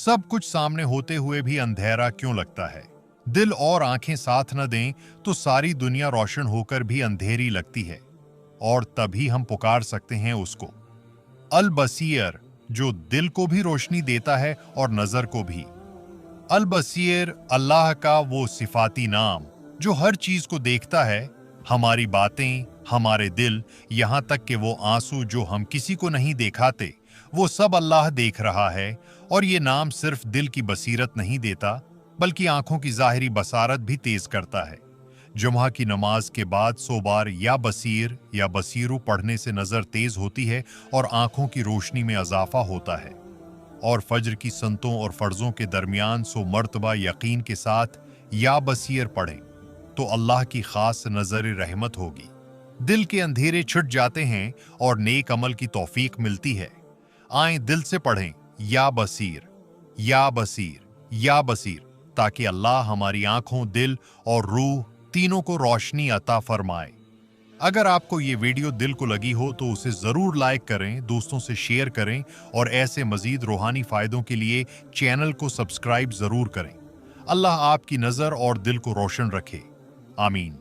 सब कुछ सामने होते हुए भी अंधेरा क्यों लगता है? दिल और आंखें साथ न दें तो सारी दुनिया रोशन होकर भी अंधेरी लगती है, और तभी हम पुकार सकते हैं उसको, अल बसीर, जो दिल को भी रोशनी देता है और नजर को भी। अल बसीर अल्लाह का वो सिफाती नाम जो हर चीज को देखता है, हमारी बातें, हमारे दिल, यहाँ तक कि वो आंसू जो हम किसी को नहीं दिखाते, वो सब अल्लाह देख रहा है। और ये नाम सिर्फ दिल की बसीरत नहीं देता, बल्कि आंखों की जाहिरी बसारत भी तेज करता है। जुम्हा की नमाज के बाद 100 बार या बसीर या बसीरू पढ़ने से नजर तेज होती है और आंखों की रोशनी में इजाफा होता है। और फज्र की संतों और फर्जों के दरमियान 100 मर्तबा यकीन के साथ या बसीर पढ़ें तो अल्लाह की खास नजर रहमत होगी। दिल के अंधेरे छुट जाते हैं और नेक अमल की तौफीक मिलती है। आएं दिल से पढ़ें या बसीर, या बसीर, या बसीर, ताकि अल्लाह हमारी आंखों, दिल और रूह तीनों को रोशनी अता फरमाए। अगर आपको ये वीडियो दिल को लगी हो तो उसे जरूर लाइक करें, दोस्तों से शेयर करें और ऐसे मजीद रूहानी फायदों के लिए चैनल को सब्सक्राइब जरूर करें। अल्लाह आपकी नजर और दिल को रोशन रखे। आमीन।